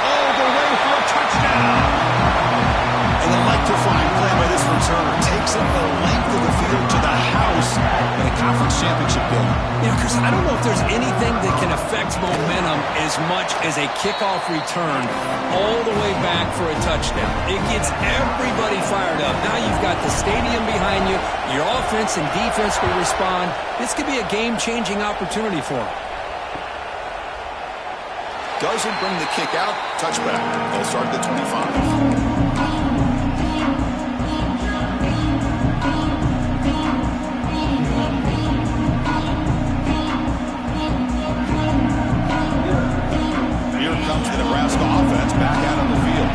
[SPEAKER 1] All the way for a touchdown. An electrifying play by this returner. Takes it the length of the field to the house in a conference championship game.
[SPEAKER 2] Yeah, Chris, I don't know if there's anything that can affect momentum as much as a kickoff return all the way back for a touchdown. It gets everybody fired up. Now you've got the stadium behind you. Your offense and defense will respond. This could be a game-changing opportunity for them.
[SPEAKER 1] Doesn't bring the kick out. Touchback. They'll start at the 25. Comes the Nebraska offense back out on the field.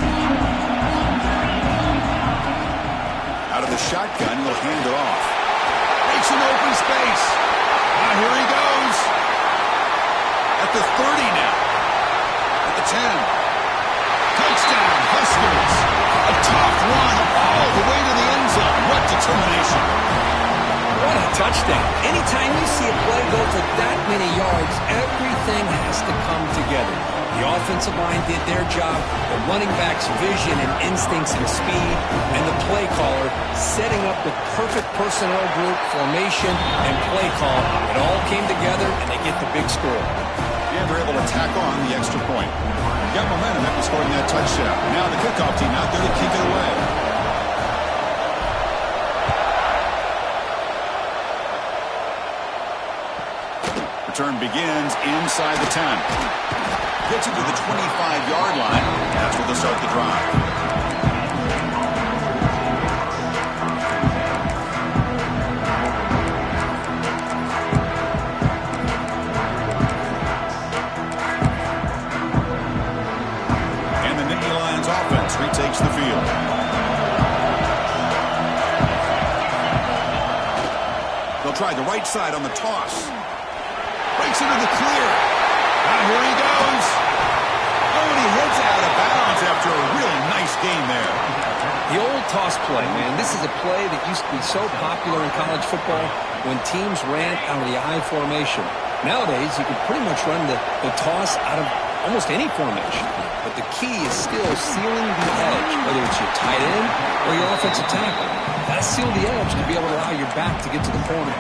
[SPEAKER 1] Out of the shotgun, he'll hand it off. Makes an open space. Now here he goes. At the 30 now. At the 10. Touchdown, Huskers. A tough run all the way to the end zone. What determination.
[SPEAKER 2] What a touchdown. Anytime you see a play go for that many yards, everything has to come together. The offensive line did their job, the running back's vision and instincts and speed, and the play caller setting up the perfect personnel group, formation, and play call. It all came together, and they get the big score.
[SPEAKER 1] And they're able to tack on the extra point. Got momentum after scoring that touchdown. Now the kickoff team out there to kick it away. Return begins inside the 10. Gets it to the 25-yard line. That's where they'll start the drive. And the Nittany Lions offense retakes the field. They'll try the right side on the toss. Breaks into the clear. Now here he goes. Oh, and he heads out of bounds after a really nice game there.
[SPEAKER 2] The old toss play, man. This is a play that used to be so popular in college football when teams ran out of the I formation. Nowadays, you can pretty much run the toss out of almost any formation. But the key is still sealing the edge, whether it's your tight end or your offensive tackle. Got to seal the edge to be able to allow your back to get to the corner.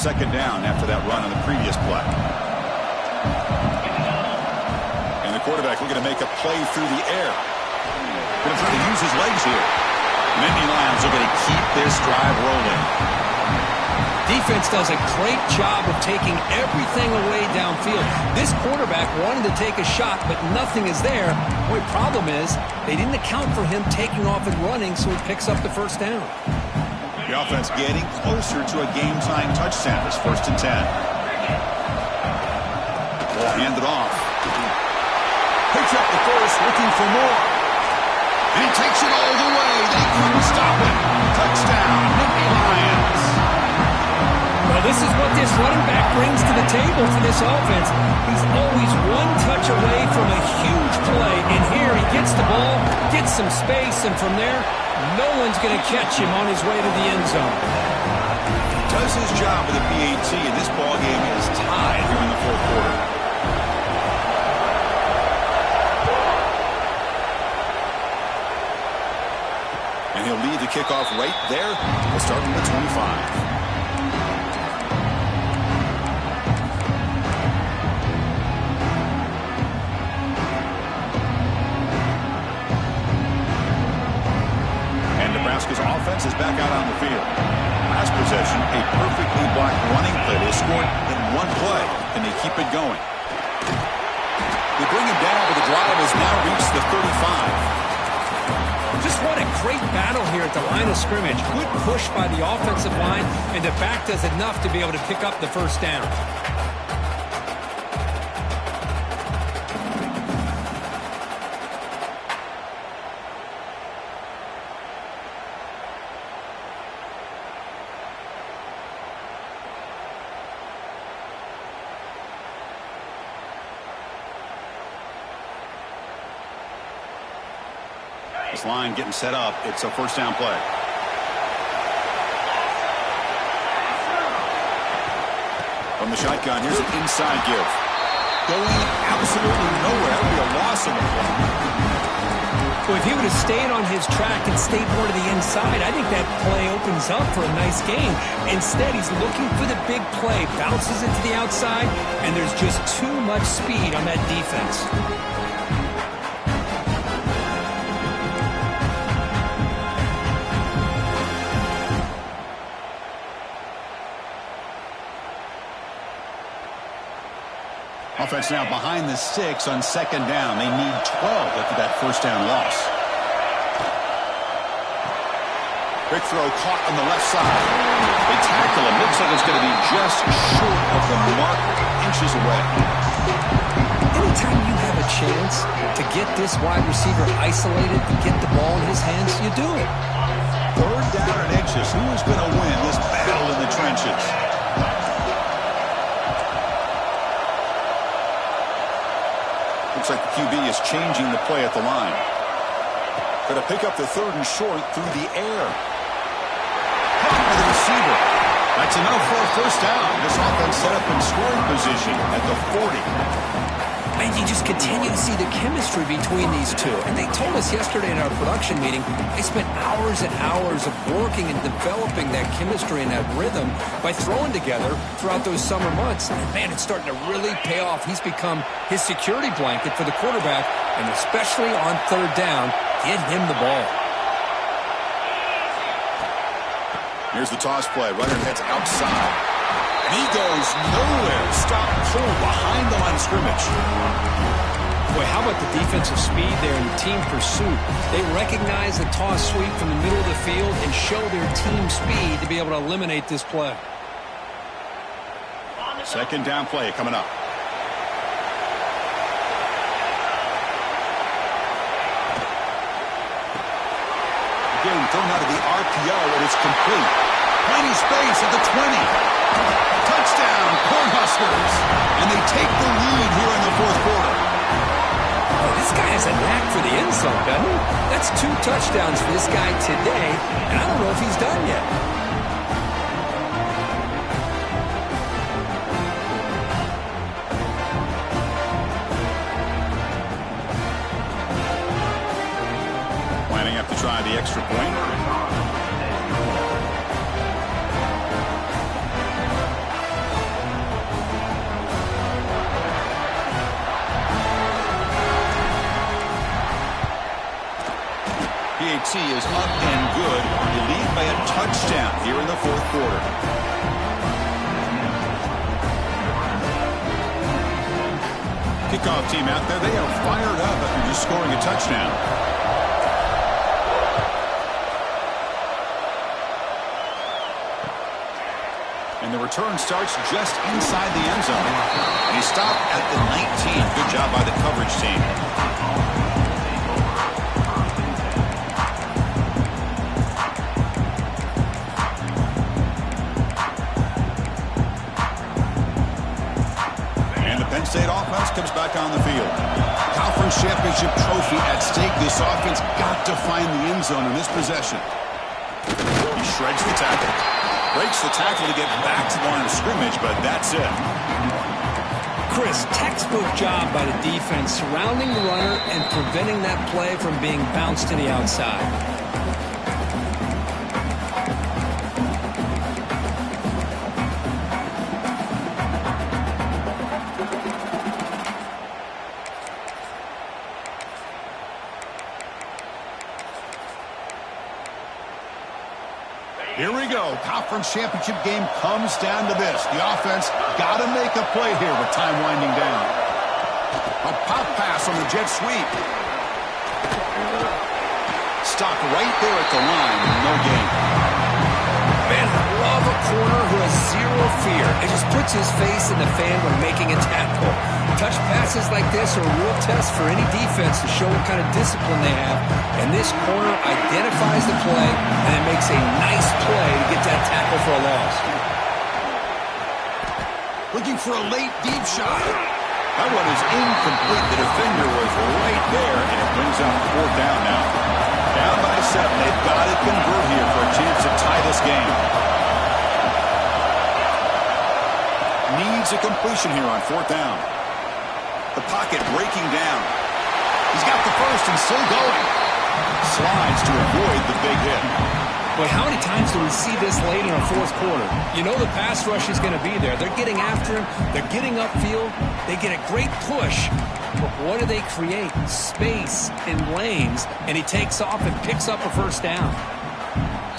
[SPEAKER 1] Second down after that run on the previous play. And the quarterback looking to make a play through the air. Going to try to use his legs here. Nittany Lions are going to keep this drive rolling.
[SPEAKER 2] Defense does a great job of taking everything away downfield. This quarterback wanted to take a shot, but nothing is there. The only problem is they didn't account for him taking off and running, so he picks up the first down.
[SPEAKER 1] The offense getting closer to a game-tying touchdown. It's 1st and 10. Ball handed off. Picks up the first, looking for more. And he takes it all the way. They couldn't stop him. Touchdown, Nittany Lions.
[SPEAKER 2] Well, this is what this running back brings to the table for this offense. He's always one touch away from a huge play. And here he gets the ball, gets some space, and from there, no one's going to catch him on his way to the end zone.
[SPEAKER 1] He does his job with the PAT, and this ball game is tied here in the fourth quarter. And he'll lead the kickoff right right there. We'll start from the 25. Nebraska's offense is back out on the field. Last possession, a perfectly blocked running play. They scored in one play, and they keep it going. They bring him down, but the drive has now reached the 35.
[SPEAKER 2] Just what a great battle here at the line of scrimmage. Good push by the offensive line, and the back does enough to be able to pick up the first down.
[SPEAKER 1] This line getting set up. It's a first down play. From the shotgun, here's an inside give. Going absolutely nowhere. That would be a loss on the play.
[SPEAKER 2] Well, if he would have stayed on his track and stayed more to the inside, I think that play opens up for a nice gain. Instead, he's looking for the big play. Bounces it to the outside, and there's just too much speed on that defense.
[SPEAKER 1] Offense now behind the 6 on second down. They need 12 after that first down loss. Quick throw caught on the left side. They tackle him. Looks like it's going to be just short of the mark, inches away.
[SPEAKER 2] Anytime you have a chance to get this wide receiver isolated and get the ball in his hands, you do it.
[SPEAKER 1] Third down and inches. Who's going to win this battle in the trenches? Looks like the QB is changing the play at the line. Going to pick up the third and short through the air. Caught by the receiver. That's enough for a first down. This offense set up in scoring position at the 40.
[SPEAKER 2] And you just continue to see the chemistry between these two. And they told us yesterday in our production meeting, they spent hours and hours of working and developing that chemistry and that rhythm by throwing together throughout those summer months. And man, it's starting to really pay off. He's become his security blanket for the quarterback, and especially on third down, get him the ball.
[SPEAKER 1] Here's the toss play. Runner heads outside. And he goes nowhere. Stop pull behind the line of scrimmage.
[SPEAKER 2] Boy, how about the defensive speed there in the team pursuit? They recognize the toss sweep from the middle of the field and show their team speed to be able to eliminate this play.
[SPEAKER 1] Second down play coming up. Again, thrown out of the RPO, and it's complete. Plenty space at the 20. Touchdown, Cornhuskers. And they take the lead here in the fourth quarter.
[SPEAKER 2] Oh, this guy has a knack for the end zone, doesn't he? That's 2 touchdowns for this guy today, and I don't know if he's done yet.
[SPEAKER 1] Lining up to try the extra point. PAT is up and good. They lead by a touchdown here in the fourth quarter. Kickoff team out there. They are fired up after just scoring a touchdown. And the return starts just inside the end zone. And he stopped at the 19. Good job by the coverage team. Penn State offense comes back on the field. Conference championship trophy at stake. This offense got to find the end zone in this possession. He shreds the tackle. Breaks the tackle to get back to the line of scrimmage, but that's it.
[SPEAKER 2] Chris, textbook job by the defense surrounding the runner and preventing that play from being bounced to the outside.
[SPEAKER 1] we go. Conference championship game comes down to this. The offense got to make a play here with time winding down. A pop pass on the jet sweep. Stopped right there at the line. No gain.
[SPEAKER 2] Man, I love a corner who has zero fear and just puts his face in the fan when making a tackle. Touch passes like this are a real test for any defense to show what kind of discipline they have. And this corner identifies the play and it makes a nice play to get that tackle for a loss.
[SPEAKER 1] Looking for a late deep shot. That one is incomplete. The defender was right there, and it brings up 4th down now. Down by 7. They've got to convert here for a chance to tie this game. Needs a completion here on 4th down. The pocket breaking down. He's got the first and still going. Slides to avoid the big hit.
[SPEAKER 2] Boy, how many times do we see this late in a 4th quarter? You know the pass rush is going to be there. They're getting after him. They're getting upfield. They get a great push. But what do they create? Space in lanes. And he takes off and picks up a 1st down.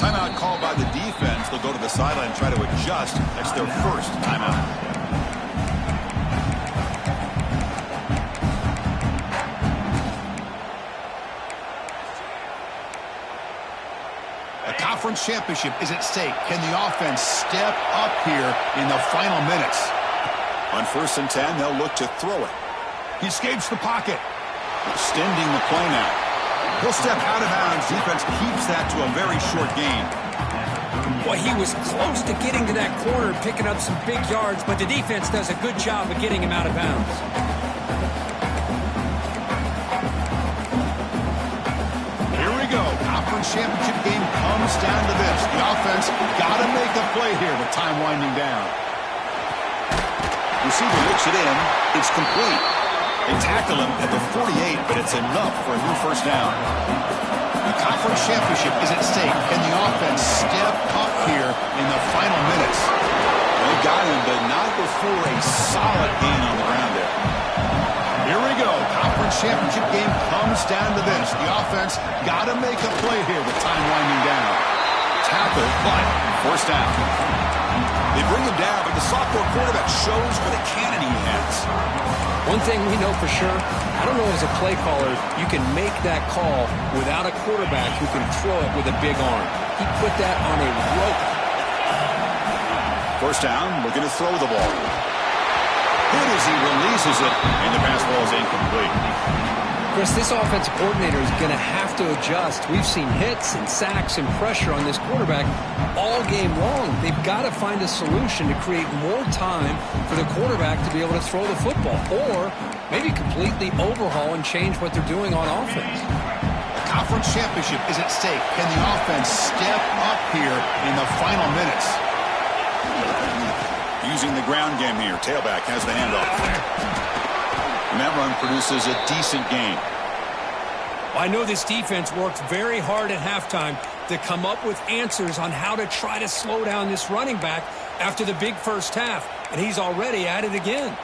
[SPEAKER 1] Timeout called by the defense. They'll go to the sideline and try to adjust. That's their first timeout. Conference championship is at stake. Can the offense step up here in the final minutes? On 1st and 10, they'll look to throw it. He escapes the pocket. Extending the play now. He'll step out of bounds. Defense keeps that to a very short gain.
[SPEAKER 2] Boy, he was close to getting to that corner, picking up some big yards, but the defense does a good job of getting him out of bounds.
[SPEAKER 1] Championship game comes down to this. The offense got to make a play here with time winding down. Receiver looks it in. It's complete. They tackle him at the 48, but it's enough for a new 1st down. The conference championship is at stake. Can the offense step up here in the final minutes? They got him, but not before a solid gain on the ground there. Here we go. Conference championship game comes down to this. The offense got to make a play here with time winding down. Tackle, but 1st down. They bring him down, but the sophomore quarterback shows what a cannon he has.
[SPEAKER 2] One thing we know for sure, I don't know as a play caller, you can make that call without a quarterback who can throw it with a big arm. He put that on a rope.
[SPEAKER 1] 1st down, looking to throw the ball. Good as he releases it, and the pass ball is incomplete.
[SPEAKER 2] Chris, this offensive coordinator is going to have to adjust. We've seen hits and sacks and pressure on this quarterback all game long. They've got to find a solution to create more time for the quarterback to be able to throw the football, or maybe completely overhaul and change what they're doing on offense.
[SPEAKER 1] The conference championship is at stake. Can the offense step up here in the final minutes? Using the ground game here. Tailback has the handoff. And that run produces a decent gain.
[SPEAKER 2] Well, I know this defense worked very hard at halftime to come up with answers on how to try to slow down this running back after the big 1st half. And he's already at it again.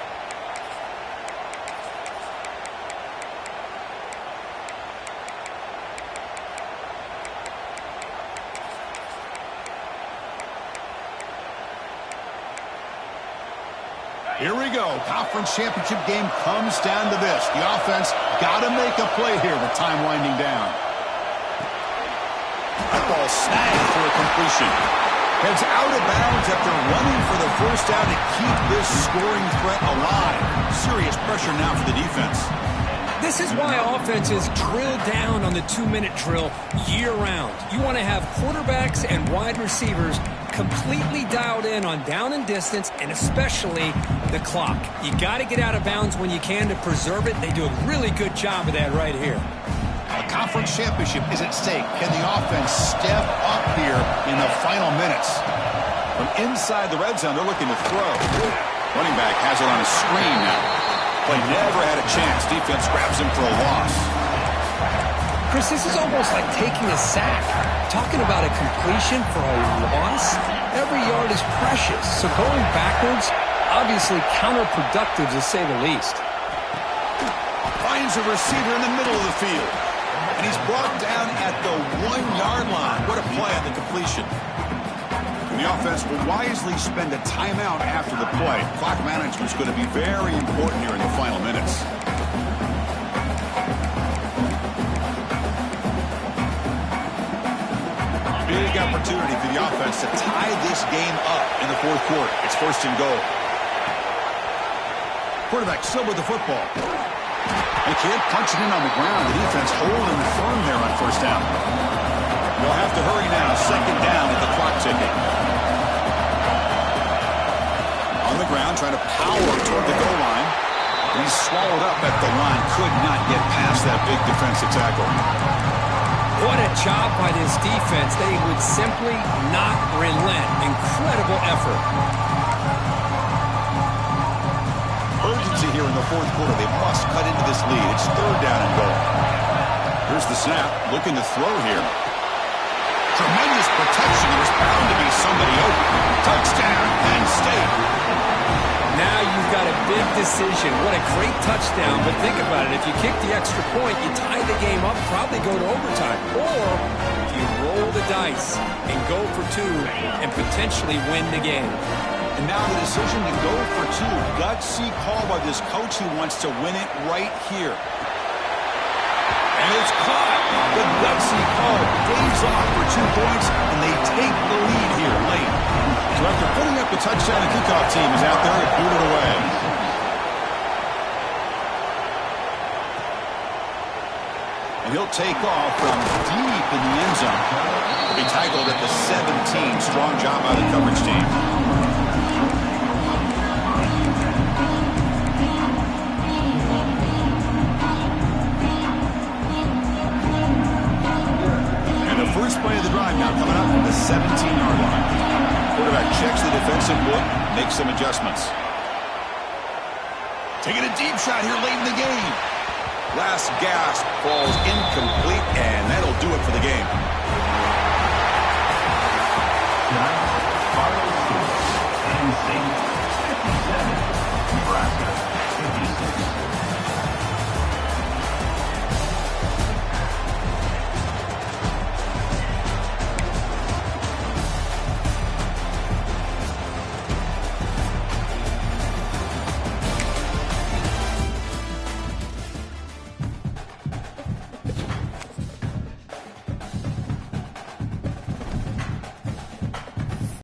[SPEAKER 1] Here we go. Conference championship game comes down to this. The offense got to make a play here with time winding down. That ball snagged for a completion. Heads out of bounds after running for the 1st down to keep this scoring threat alive. Serious pressure now for the defense.
[SPEAKER 2] This is why offenses drill down on the 2-minute drill year-round. You want to have quarterbacks and wide receivers completely dialed in on down and distance, and especially the clock. You got to get out of bounds when you can to preserve it. They do a really good job of that right here.
[SPEAKER 1] A conference championship is at stake. Can the offense step up here in the final minutes? From inside the red zone, they're looking to throw. Running back has it on a screen now. Play never had a chance. Defense grabs him for a loss.
[SPEAKER 2] Chris, this is almost like taking a sack. Talking about a completion for a loss, every yard is precious. So going backwards, obviously counterproductive to say the least.
[SPEAKER 1] Finds a receiver in the middle of the field. And he's brought down at the 1-yard line. What a play on the completion. The offense will wisely spend a timeout after the play. Clock management is going to be very important here in the final minutes. Big opportunity for the offense to tie this game up in the fourth quarter. It's first and goal. Quarterback still with the football. They can't punch it in on the ground. The defense holding firm there on first down. They'll have to hurry now. Second down at the clock ticking. On the ground, trying to power toward the goal line. He's swallowed up at the line. Could not get past that big defensive tackle.
[SPEAKER 2] What a job by this defense. They would simply not relent. Incredible effort.
[SPEAKER 1] Urgency here in the fourth quarter. They must cut into this lead. It's third down and goal. Here's the snap. Looking to throw here. Tremendous protection. There's bound to be somebody open. Touchdown, Penn State.
[SPEAKER 2] Now you've got a big decision. What a great touchdown. But think about it. If you kick the extra point, you tie the game up, probably go to overtime. Or you roll the dice and go for two and potentially win the game.
[SPEAKER 1] And now the decision to go for two. Gutsy call by this coach. He wants to win it right here. And it's caught. The gutsy call pays off for 2 points, and they take the lead here late. So after putting up the touchdown, the kickoff team is out there to boot it away. And he'll take off from deep in the end zone. He'll be tackled at the 17. Strong job by the coverage team. First play of the drive now coming up from the 17-yard line. Quarterback checks the defensive look, makes some adjustments. Taking a deep shot here late in the game. Last gasp falls incomplete, and that'll do it for the game.